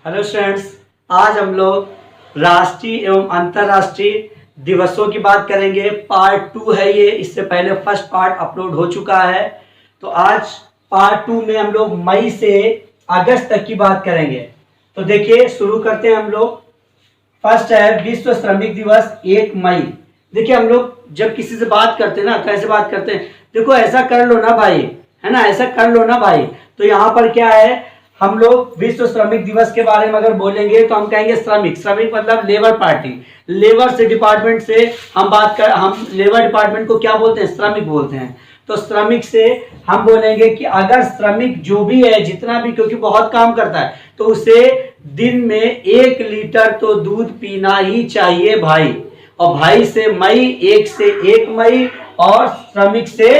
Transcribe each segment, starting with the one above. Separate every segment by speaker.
Speaker 1: Hello students, आज हम लोग राष्ट्रीय एवं अंतर्राष्ट्रीय दिवसों की बात करेंगे। पार्ट 2 है ये। इससे पहले फर्स्ट पार्ट अपलोड हो चुका है। तो आज पार्ट 2 में हम लोग मई से अगस्त तक की बात करेंगे। तो देखिए, शुरू करते हैं हम लोग। फर्स्ट है विश्व श्रमिक दिवस 1 मई। देखिए, हम लोग जब किसी से बात करते हैं ना, कैसे बात करते हैं, देखो ऐसा कर लो ना भाई, है ना, ऐसा कर लो ना भाई। तो यहाँ पर क्या है, हम लोग विश्व श्रमिक दिवस के बारे में अगर बोलेंगे तो हम कहेंगे श्रमिक। श्रमिक मतलब लेबर पार्टी, लेबर से डिपार्टमेंट से हम लेबर डिपार्टमेंट को क्या बोलते हैं, श्रमिक बोलते हैं। तो श्रमिक से हम बोलेंगे कि अगर श्रमिक जो भी है, जितना भी, क्योंकि बहुत काम करता है, तो उसे दिन में 1 लीटर तो दूध पीना ही चाहिए भाई। और भाई से मई, 1 से 1 मई, और श्रमिक से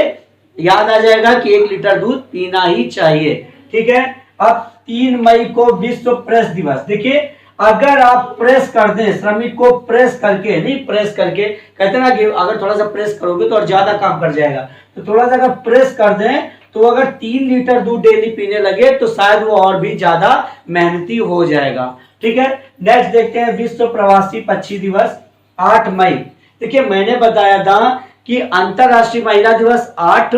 Speaker 1: याद आ जाएगा कि 1 लीटर दूध पीना ही चाहिए। ठीक है। अब 3 मई को विश्व प्रेस दिवस। देखिए, अगर आप प्रेस कर दें, श्रमिक को प्रेस करके, नहीं प्रेस करके, कहते ना कि अगर थोड़ा सा प्रेस करोगे तो और ज्यादा काम कर जाएगा, तो थोड़ा सा अगर प्रेस कर दें तो अगर 3 लीटर दूध डेली पीने लगे तो शायद वो और भी ज्यादा मेहनती हो जाएगा। ठीक है। नेक्स्ट देखते हैं विश्व प्रवासी पक्षी दिवस 8 मई। देखिए, मैंने बताया था कि अंतरराष्ट्रीय महिला दिवस 8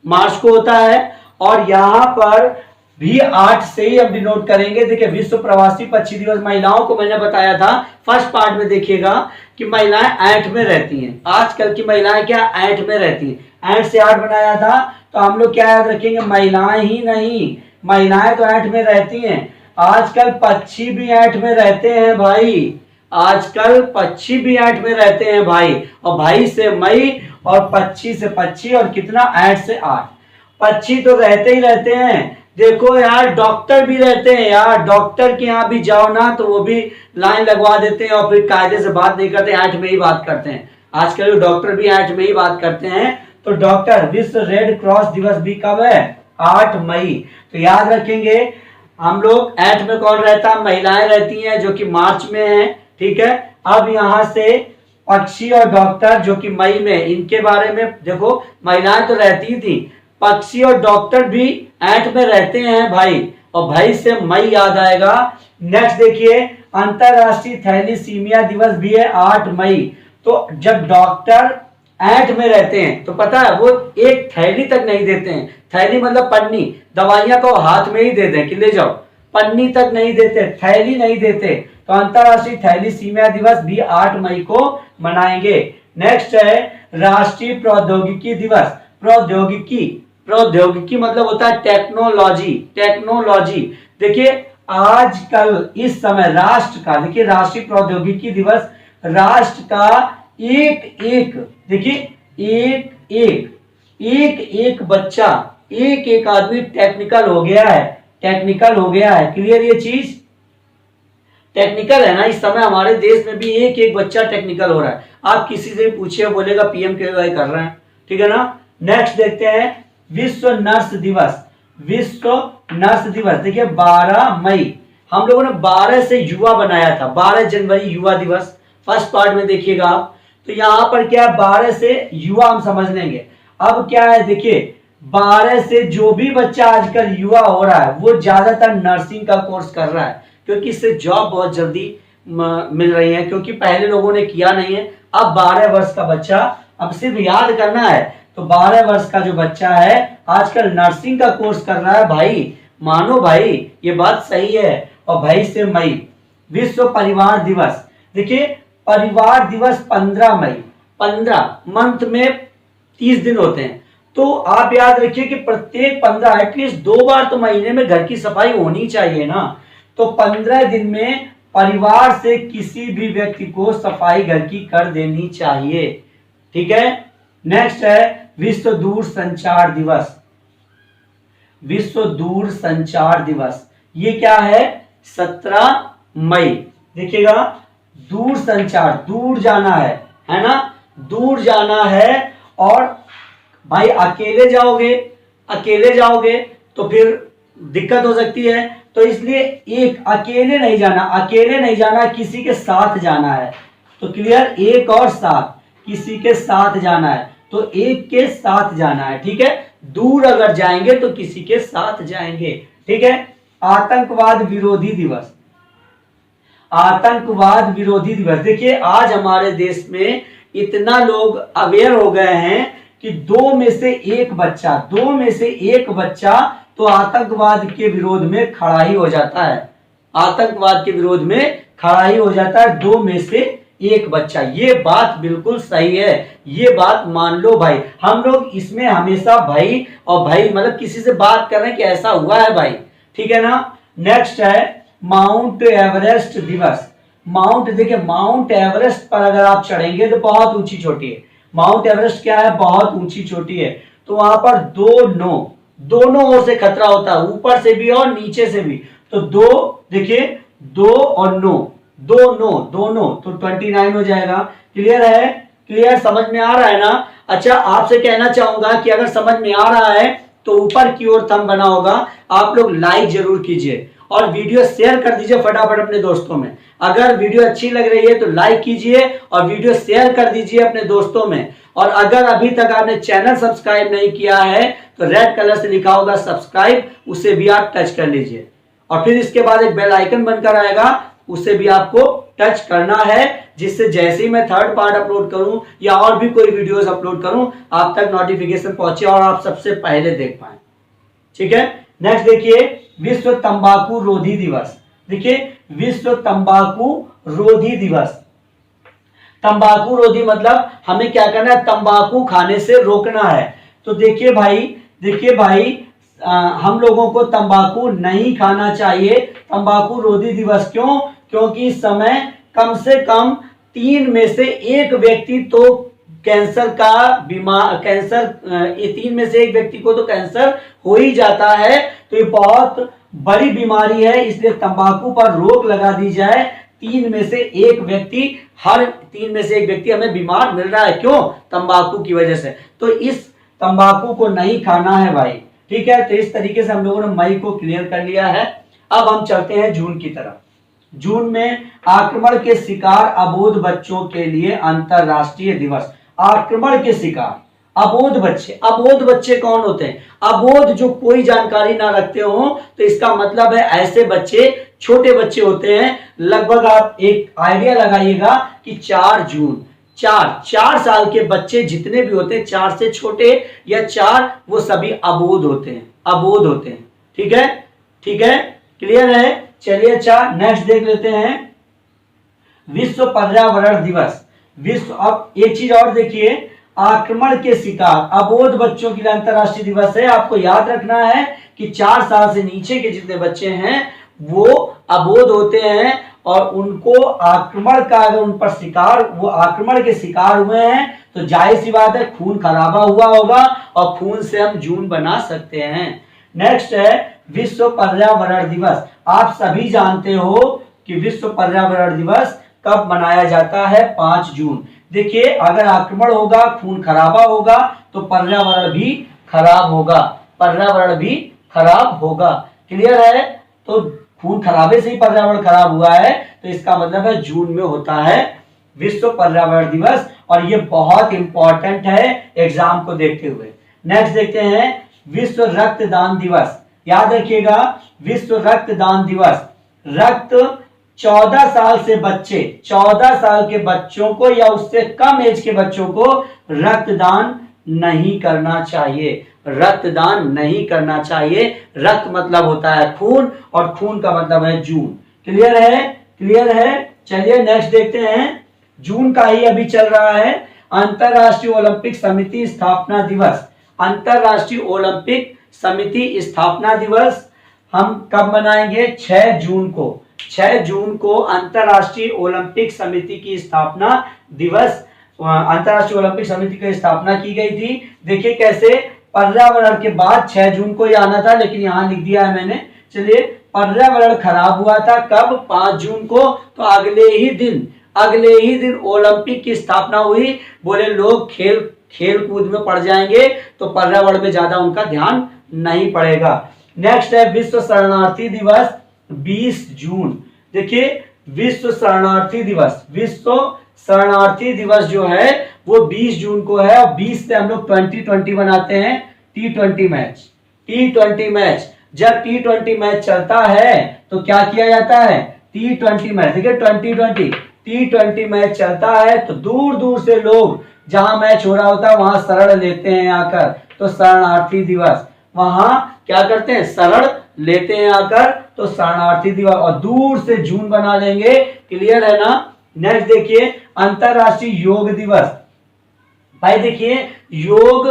Speaker 1: मार्च को होता है, और यहाँ पर भी 8 से ही हम डिनोट करेंगे। देखिए, विश्व प्रवासी पक्षी दिवस महिलाओं को मैंने बताया था फर्स्ट पार्ट में, देखिएगा कि महिलाएं ऐंठ में रहती हैं। आजकल की महिलाएं क्या ऐंठ में रहती हैं, ऐंठ से 8 बनाया था। तो हम लोग क्या याद रखेंगे, महिलाएं ही नहीं, महिलाएं तो ऐंठ में रहती हैं, आजकल पक्षी भी ऐंठ में रहते हैं भाई। आजकल पक्षी भी ऐंठ में रहते हैं भाई। और भाई से मई, और पक्षी से पक्षी, और कितना, 8 से 8। पक्षी तो रहते ही रहते हैं। देखो यार, डॉक्टर भी रहते हैं यार, डॉक्टर के यहाँ भी जाओ ना तो वो भी लाइन लगवा देते हैं और फिर कायदे से बात नहीं करते, ऐंठ में ही बात करते हैं। आजकल डॉक्टर भी ऐंठ में ही बात करते हैं। तो डॉक्टर, विश्व रेड क्रॉस दिवस भी कब है, 8 मई। तो याद रखेंगे हम लोग, ऐंठ में कौन रहता है, महिलाएं रहती हैं, जो कि मार्च में है। ठीक है। अब यहाँ से पक्षी और डॉक्टर जो कि मई में, इनके बारे में देखो, महिलाएं तो रहती थी, पक्षी और डॉक्टर भी ऐंठ में रहते हैं भाई। और भाई से मई याद आएगा। नेक्स्ट देखिए, अंतरराष्ट्रीय थैलीसीमिया दिवस भी है 8 मई। तो जब डॉक्टर ऐंठ में रहते हैं तो पता है वो एक थैली तक नहीं देते हैं। थैली मतलब पन्नी, दवाइयां तो हाथ में ही देते हैं कि ले जाओ, पन्नी तक नहीं देते, थैली नहीं देते। तो अंतरराष्ट्रीय थैलीसीमिया दिवस भी 8 मई को मनाएंगे। नेक्स्ट है राष्ट्रीय प्रौद्योगिकी दिवस। प्रौद्योगिकी मतलब होता है टेक्नोलॉजी। टेक्नोलॉजी, देखिए आजकल इस समय राष्ट्र का, देखिए राष्ट्रीय प्रौद्योगिकी दिवस, राष्ट्र का देखिए एक बच्चा, एक आदमी टेक्निकल हो गया है, टेक्निकल हो गया है। क्लियर, ये चीज टेक्निकल है ना। इस समय हमारे देश में भी एक बच्चा टेक्निकल हो रहा है। आप किसी से भी पूछिए, बोलेगा PMKVY कर रहे हैं। ठीक है ना। नेक्स्ट देखते हैं विश्व नर्स दिवस। विश्व नर्स दिवस देखिए 12 मई। हम लोगों ने 12 से युवा बनाया था, 12 जनवरी युवा दिवस, फर्स्ट पार्ट में देखिएगा आप। तो यहाँ पर क्या है, 12 से युवा हम समझ लेंगे। अब क्या है, देखिए 12 से जो भी बच्चा आजकल युवा हो रहा है वो ज्यादातर नर्सिंग का कोर्स कर रहा है, क्योंकि इससे जॉब बहुत जल्दी मिल रही है, क्योंकि पहले लोगों ने किया नहीं है। अब 12 वर्ष का बच्चा, अब सिर्फ याद करना है, तो 12 वर्ष का जो बच्चा है आजकल नर्सिंग का कोर्स कर रहा है भाई। मानो भाई, ये बात सही है। और भाई से मई। विश्व परिवार दिवस, देखिए परिवार दिवस 15 मई। 15 मंथ में 30 दिन होते हैं, तो आप याद रखिए कि प्रत्येक 15 एटलीस्ट 2 बार तो महीने में घर की सफाई होनी चाहिए ना। तो 15 दिन में परिवार से किसी भी व्यक्ति को सफाई घर की कर देनी चाहिए। ठीक है। नेक्स्ट है विश्व दूर संचार दिवस। विश्व दूर संचार दिवस, ये क्या है, 17 मई। देखिएगा, दूर संचार, दूर जाना है ना, दूर जाना है। और भाई अकेले जाओगे तो फिर दिक्कत हो सकती है, तो इसलिए एक अकेले नहीं जाना, किसी के साथ जाना है। तो क्लियर, एक और साथ, किसी के साथ जाना है, तो एक के साथ जाना है। ठीक है। दूर अगर जाएंगे तो किसी के साथ जाएंगे। ठीक है। आतंकवाद विरोधी दिवस। आतंकवाद विरोधी दिवस। देखिए आज हमारे देश में इतना लोग अवेयर हो गए हैं कि दो में से एक बच्चा तो आतंकवाद के विरोध में खड़ा ही हो जाता है। आतंकवाद के विरोध में खड़ा ही हो जाता है दो में से एक बच्चा। ये बात बिल्कुल सही है, ये बात मान लो भाई। हम लोग इसमें हमेशा भाई और भाई मतलब किसी से बात कर रहे हैं कि ऐसा हुआ है भाई, ठीक है ना। नेक्स्ट है माउंट एवरेस्ट दिवस। देखिए माउंट एवरेस्ट पर अगर आप चढ़ेंगे तो बहुत ऊंची चोटी है। माउंट एवरेस्ट क्या है, बहुत ऊंची चोटी है। तो वहां पर दोनों ओर से खतरा होता है, ऊपर से भी और नीचे से भी। तो देखिए 2 और 9, दोनों तो 29 हो जाएगा। क्लियर है, क्लियर, समझ में आ रहा है ना। अच्छा आपसे कहना चाहूंगा कि अगर समझ में आ रहा है तो ऊपर की ओर थंब बना होगा, आप लोग लाइक जरूर कीजिए और वीडियो शेयर कर दीजिए फटाफट अपने दोस्तों में। अगर वीडियो अच्छी लग रही है तो लाइक कीजिए और वीडियो शेयर कर दीजिए अपने दोस्तों में। और अगर अभी तक आपने चैनल सब्सक्राइब नहीं किया है तो रेड कलर से लिखा होगा सब्सक्राइब, उसे भी आप टच कर लीजिए। और फिर इसके बाद एक बेल आइकन बनकर आएगा, उसे भी आपको टच करना है, जिससे जैसे ही मैं थर्ड पार्ट अपलोड करूं या और भी कोई वीडियोस अपलोड करूं आप तक नोटिफिकेशन पहुंचे और आप सबसे पहले देख पाए। ठीक है। नेक्स्ट देखिए विश्व तंबाकू रोधी दिवस। देखिए विश्व तंबाकू रोधी दिवस। तंबाकू रोधी मतलब हमें क्या करना है, तंबाकू खाने से रोकना है। तो देखिए भाई हम लोगों को तंबाकू नहीं खाना चाहिए। तंबाकू रोधी दिवस क्यों? क्योंकि इस समय कम से कम 3 में से 1 व्यक्ति तो कैंसर का बीमार, ये 3 में से 1 व्यक्ति को तो कैंसर हो ही जाता है। तो ये बहुत बड़ी बीमारी है, इसलिए तंबाकू पर रोक लगा दी जाए। 3 में से 1 व्यक्ति, हर 3 में से 1 व्यक्ति हमें बीमार मिल रहा है, क्यों? तंबाकू की वजह से। तो इस तंबाकू को नहीं खाना है भाई, ठीक है। तो इस तरीके से हम लोगों ने मई को क्लियर कर लिया है। अब हम चलते हैं जून की तरफ। जून में आक्रमण के शिकार अबोध बच्चों के लिए अंतरराष्ट्रीय दिवस। आक्रमण के शिकार अबोध बच्चे कौन होते हैं? अबोध जो कोई जानकारी ना रखते हो, तो इसका मतलब है ऐसे बच्चे, छोटे बच्चे होते हैं। लगभग आप एक आइडिया लगाइएगा कि 4 जून, 4 साल के बच्चे जितने भी होते हैं, 4 से छोटे या 4, वो सभी अबोध होते हैं। ठीक है, क्लियर है। चलिए अच्छा नेक्स्ट देख लेते हैं विश्व पर्यावरण दिवस। अब एक चीज और देखिए, आक्रमण के शिकार अबोध बच्चों के लिए अंतरराष्ट्रीय दिवस है। आपको याद रखना है कि 4 साल से नीचे के जितने बच्चे हैं वो अबोध होते हैं और उनको आक्रमण का, अगर उन पर वो आक्रमण के शिकार हुए हैं तो जाहिर सी बात है खून खराबा हुआ होगा और खून से हम जून बना सकते हैं। नेक्स्ट है विश्व पर्यावरण दिवस। आप सभी जानते हो कि विश्व पर्यावरण दिवस कब मनाया जाता है? 5 जून। देखिए अगर आक्रमण होगा, खून खराबा होगा तो पर्यावरण भी खराब होगा। क्लियर है। तो खून खराबे से ही पर्यावरण खराब हुआ है, तो इसका मतलब है जून में होता है विश्व पर्यावरण दिवस और ये बहुत इंपॉर्टेंट है एग्जाम को देखते हुए। नेक्स्ट देखते हैं विश्व रक्तदान दिवस। याद रखिएगा विश्व रक्तदान दिवस। रक्त 14 साल के बच्चों को या उससे कम एज के बच्चों को रक्तदान नहीं करना चाहिए। रक्त मतलब होता है खून और खून का मतलब है जून। क्लियर है। चलिए नेक्स्ट देखते हैं, जून का ही अभी चल रहा है अंतरराष्ट्रीय ओलंपिक समिति स्थापना दिवस। अंतरराष्ट्रीय ओलंपिक समिति स्थापना दिवस हम कब मनाएंगे? 6 जून को अंतरराष्ट्रीय ओलंपिक समिति की स्थापना दिवस, अंतरराष्ट्रीय ओलंपिक समिति की स्थापना की गई थी। देखिए कैसे, पर्यावरण के बाद 6 जून को ही आना था, लेकिन यहाँ लिख दिया है मैंने। चलिए पर्यावरण खराब हुआ था कब? 5 जून को। तो अगले ही दिन ओलंपिक की स्थापना हुई। बोले लोग खेल कूद में पड़ जाएंगे तो पर्यावरण में ज्यादा उनका ध्यान नहीं पड़ेगा। नेक्स्ट है विश्व शरणार्थी दिवस 20 जून। देखिए विश्व शरणार्थी दिवस जो है वो 20 जून को है और 20 से हम लोग 2020 बनाते हैं। T20 match. जब T20 मैच चलता है तो क्या किया जाता है? T20 मैच, देखिए T20 मैच चलता है तो दूर दूर से लोग जहां मैच हो रहा होता है वहां शरण लेते हैं आकर, तो शरणार्थी दिवस, वहां क्या करते हैं, शरण लेते हैं आकर, तो शरणार्थी दिवस। और दूर से जून बना लेंगे, क्लियर है ना। नेक्स्ट देखिए अंतरराष्ट्रीय योग दिवस। भाई देखिए योग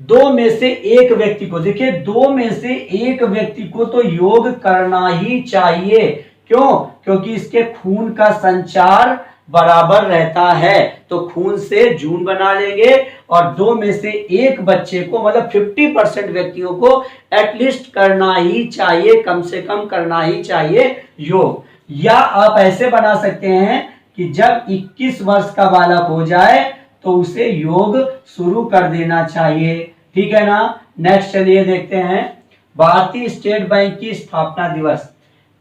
Speaker 1: दो में से एक व्यक्ति को, देखिए दो में से एक व्यक्ति को तो योग करना ही चाहिए। क्यों? क्योंकि इसके खून का संचार बराबर रहता है, तो खून से जून बना लेंगे। और दो में से एक बच्चे को, मतलब 50% व्यक्तियों को एटलीस्ट करना ही चाहिए, कम से कम करना ही चाहिए योग। या आप ऐसे बना सकते हैं कि जब 21 वर्ष का बालक हो जाए तो उसे योग शुरू कर देना चाहिए, ठीक है ना। नेक्स्ट चलिए देखते हैं भारतीय स्टेट बैंक की स्थापना दिवस।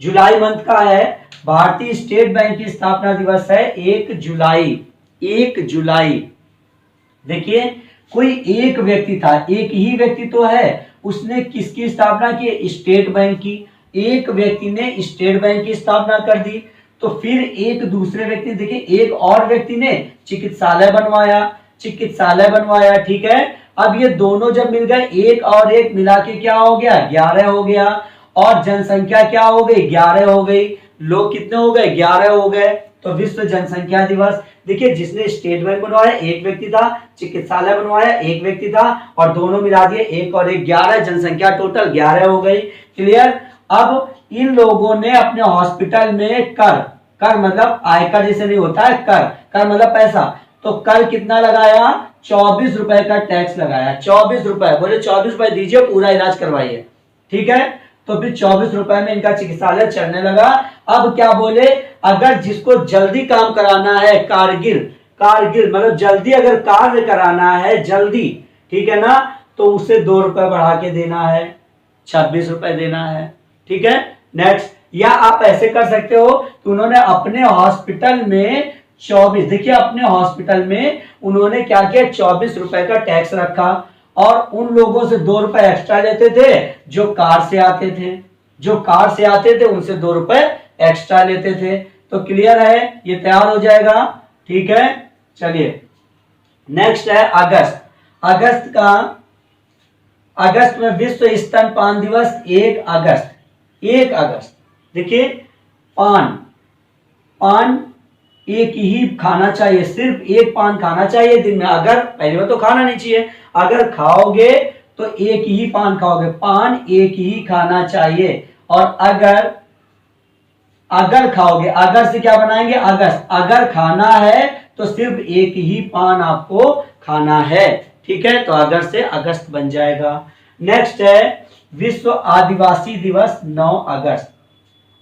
Speaker 1: जुलाई मंथ का है, भारतीय स्टेट बैंक की स्थापना दिवस है 1 जुलाई। 1 जुलाई देखिए कोई एक व्यक्ति था, एक ही व्यक्ति तो है, उसने किसकी स्थापना की, स्टेट बैंक की। एक व्यक्ति ने स्टेट बैंक की स्थापना कर दी, तो फिर एक दूसरे व्यक्ति, देखिए एक और व्यक्ति ने चिकित्सालय बनवाया, ठीक है। अब ये दोनों जब मिल गए, एक और एक मिला के क्या हो गया, 11 हो गया। और जनसंख्या क्या हो गई, 11 हो गई। लोग कितने हो गए, 11 हो गए। तो विश्व जनसंख्या दिवस, देखिए जिसने स्टेट बैंक बनवाया एक व्यक्ति था, चिकित्सालय बनवाया एक व्यक्ति था, और दोनों मिला दिए एक और एक 11, जनसंख्या टोटल 11 हो गई, क्लियर। अब इन लोगों ने अपने हॉस्पिटल में कर मतलब आयकर जैसे नहीं होता है, कर मतलब पैसा, तो कर कितना लगाया, 24 रुपए का टैक्स लगाया। 24 रुपए, बोले 24 रुपए दीजिए पूरा इलाज करवाइए, ठीक है। तो फिर 24 रुपए में इनका चिकित्सालय चलने लगा। अब क्या बोले, अगर जिसको जल्दी काम कराना है, कारगिल मतलब जल्दी अगर कार्य कराना है जल्दी, ठीक है ना, तो उसे 2 रुपए बढ़ा के देना है, 26 रुपए देना है, ठीक है। नेक्स्ट, या आप ऐसे कर सकते हो कि उन्होंने अपने हॉस्पिटल में 24, देखिए अपने हॉस्पिटल में उन्होंने क्या किया, 24 रुपए का टैक्स रखा, और उन लोगों से 2 रुपए एक्स्ट्रा लेते थे जो कार से आते थे, उनसे 2 रुपए एक्स्ट्रा लेते थे। तो क्लियर है, ये तैयार हो जाएगा, ठीक है। चलिए नेक्स्ट है अगस्त में विश्व स्तनपान दिवस 1 अगस्त। देखिए पान एक ही खाना चाहिए, सिर्फ एक पान खाना चाहिए दिन में। अगर पहली बार तो खाना नहीं चाहिए, अगर खाओगे तो एक ही पान खाओगे, पान एक ही खाना चाहिए। और अगर खाओगे, अगर से क्या बनाएंगे, अगर खाना है तो सिर्फ एक ही पान आपको खाना है, ठीक है। तो अगर से अगस्त बन जाएगा। नेक्स्ट है विश्व आदिवासी दिवस 9 अगस्त।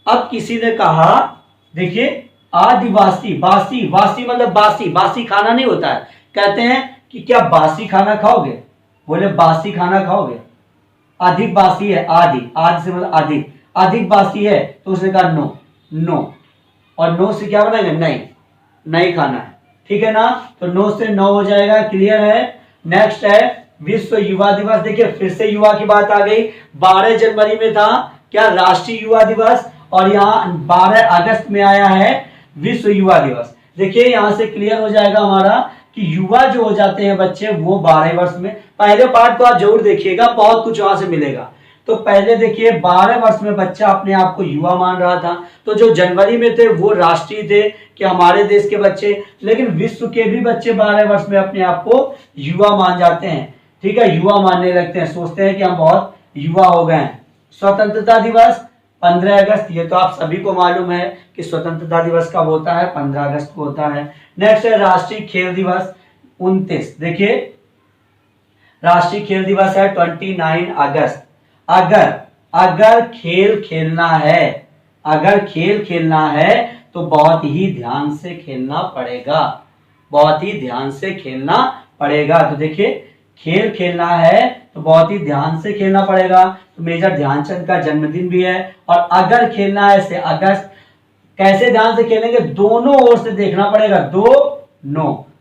Speaker 1: अब किसी ने कहा, देखिए आदिवासी, वासी मतलब बासी खाना नहीं होता है। कहते हैं कि क्या बासी खाना खाओगे, बोले बासी खाना खाओगे, अधिक बासी है, आदि से मतलब अधिक बासी है, तो उसने कहा नो, और नो से क्या बनाएंगे, नहीं खाना है, ठीक है ना। तो नो से 9 हो जाएगा, क्लियर है। नेक्स्ट है विश्व युवा दिवस। देखिए फिर से युवा की बात आ गई। 12 जनवरी में था क्या, राष्ट्रीय युवा दिवस, और यहाँ 12 अगस्त में आया है विश्व युवा दिवस। देखिए यहां से क्लियर हो जाएगा हमारा कि युवा जो हो जाते हैं बच्चे वो 12 वर्ष में, पहले पार्ट तो आप जरूर देखिएगा, बहुत कुछ वहां से मिलेगा। तो पहले देखिए 12 वर्ष में बच्चा अपने आप को युवा मान रहा था, तो जो जनवरी में थे वो राष्ट्रीय थे कि हमारे देश के बच्चे, लेकिन विश्व के भी बच्चे 12 वर्ष में अपने आप को युवा मान जाते हैं, ठीक है, युवा मानने लगते हैं, सोचते हैं कि हम बहुत युवा हो गए हैं। स्वतंत्रता दिवस 15 अगस्त, ये तो आप सभी को मालूम है कि स्वतंत्रता दिवस कब होता है, 15 अगस्त को होता है। नेक्स्ट है राष्ट्रीय खेल दिवस 29। देखिए राष्ट्रीय खेल दिवस है 29 अगस्त। अगर खेल खेलना है तो बहुत ही ध्यान से खेलना पड़ेगा, तो देखिए खेल खेलना है तो बहुत ही ध्यान से खेलना पड़ेगा। तो मेजर ध्यानचंद का जन्मदिन भी है। और अगर खेलना है से अगस्त, कैसे ध्यान से खेलेंगे, दोनों ओर से देखना पड़ेगा,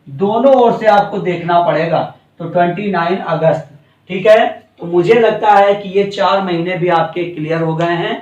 Speaker 1: दोनों ओर से आपको देखना पड़ेगा। तो 29 अगस्त, ठीक है। तो मुझे लगता है कि ये 4 महीने भी आपके क्लियर हो गए हैं।